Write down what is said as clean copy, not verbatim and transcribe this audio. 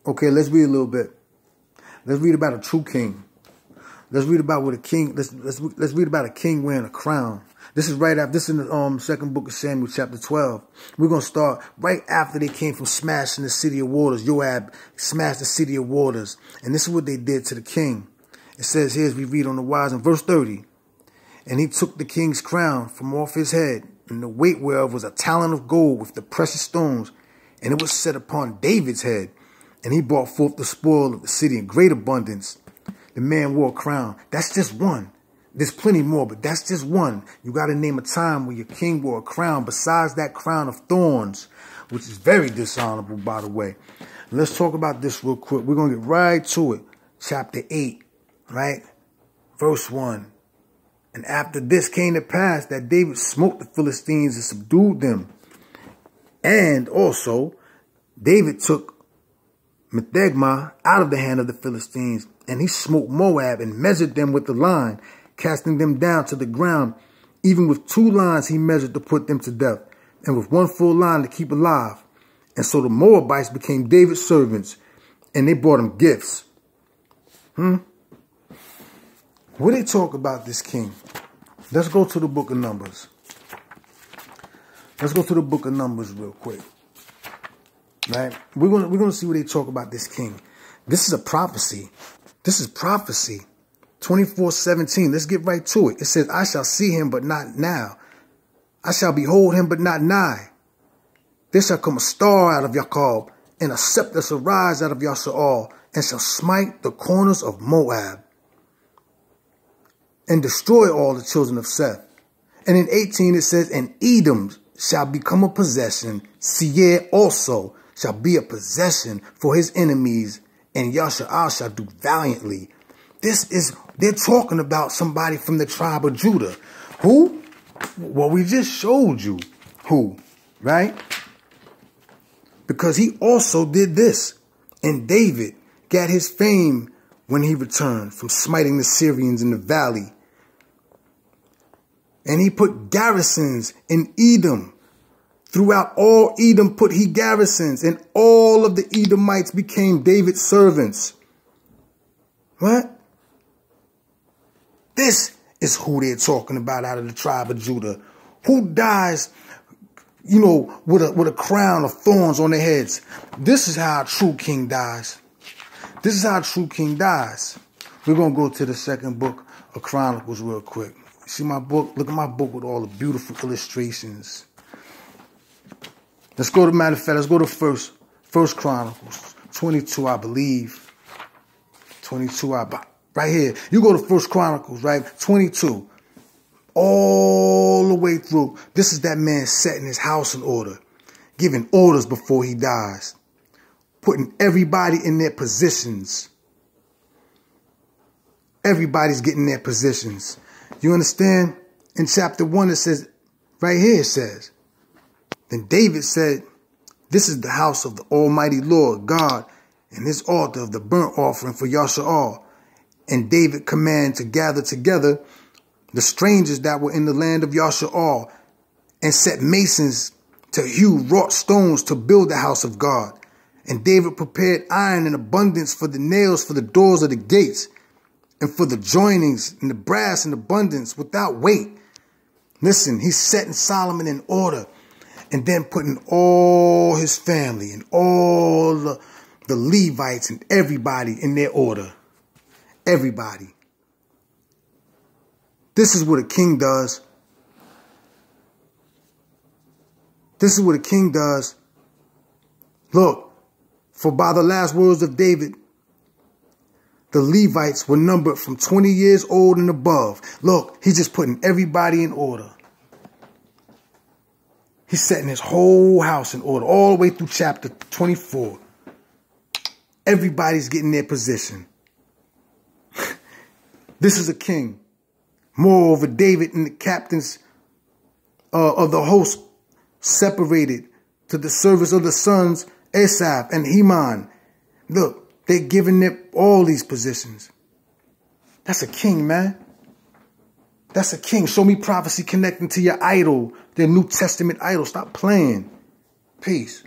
Okay, let's read a little bit. Let's read about a true king. Let's read about what a king. Let's read about a king wearing a crown. This is right after. This is in the second book of Samuel, chapter 12. We're gonna start right after they came from smashing the city of waters. Joab smashed the city of waters, and this is what they did to the king. It says here, as we read on the wise in verse 30, and he took the king's crown from off his head, and the weight whereof was a talent of gold with the precious stones, and it was set upon David's head, and he brought forth the spoil of the city in great abundance. The man wore a crown. That's just one. There's plenty more, but that's just one. You got to name a time where your king wore a crown besides that crown of thorns, which is very dishonorable, by the way. Let's talk about this real quick. We're going to get right to it. Chapter 8, right? Verse 1. And after this came to pass that David smote the Philistines and subdued them. And also, David took Methegma out of the hand of the Philistines, and he smote Moab and measured them with the line, casting them down to the ground. Even with 2 lines he measured to put them to death, and with 1 full line to keep alive. And so the Moabites became David's servants, and they brought him gifts. What they talk about this king? Let's go to the book of Numbers. Let's go to the book of Numbers real quick. Right? We're gonna see what they talk about this king. This is a prophecy. This is prophecy. 24:17. Let's get right to it. It says, I shall see him, but not now. I shall behold him, but not nigh. There shall come a star out of Jacob, and a scepter shall rise out of Yasha'al, and shall smite the corners of Moab, and destroy all the children of Seth. And in 18 it says, and Edom shall become a possession. Seir also shall be a possession for his enemies, and Yasha'al shall do valiantly. They're talking about somebody from the tribe of Judah. Who? Well, we just showed you who, right? Because he also did this. And David got his fame when he returned from smiting the Syrians in the valley. And he put garrisons in Edom. Throughout all Edom put he garrisons, and all of the Edomites became David's servants. What? This is who they're talking about out of the tribe of Judah. Who dies, you know, with a crown of thorns on their heads. This is how a true king dies. This is how a true king dies. We're going to go to the second book of Chronicles real quick. See my book? Look at my book with all the beautiful illustrations. Let's go to, matter of fact, let's go to First Chronicles 22, I believe. 22, right here. You go to First Chronicles, right? 22. All the way through. This is that man setting his house in order. Giving orders before he dies. Putting everybody in their positions. Everybody's getting their positions. You understand? In chapter 1 it says, right here it says, then David said, this is the house of the Almighty Lord God, and his altar of the burnt offering for Yasha'al. And David commanded to gather together the strangers that were in the land of Yasha'al, and set masons to hew wrought stones to build the house of God. And David prepared iron in abundance for the nails for the doors of the gates, and for the joinings and the brass in abundance without weight. Listen, he's setting Solomon in order, and then putting all his family and all the Levites and everybody in their order. Everybody. This is what a king does. This is what a king does. Look, for by the last words of David, the Levites were numbered from 20 years old and above. Look, he's just putting everybody in order. He's setting his whole house in order all the way through chapter 24. Everybody's getting their position. This is a king. Moreover, David and the captains of the host separated to the service of the sons Asaph and Heman. Look, they're giving them all these positions. That's a king, man. That's a king. Show me prophecy connecting to your idol, their New Testament idol. Stop playing. Peace.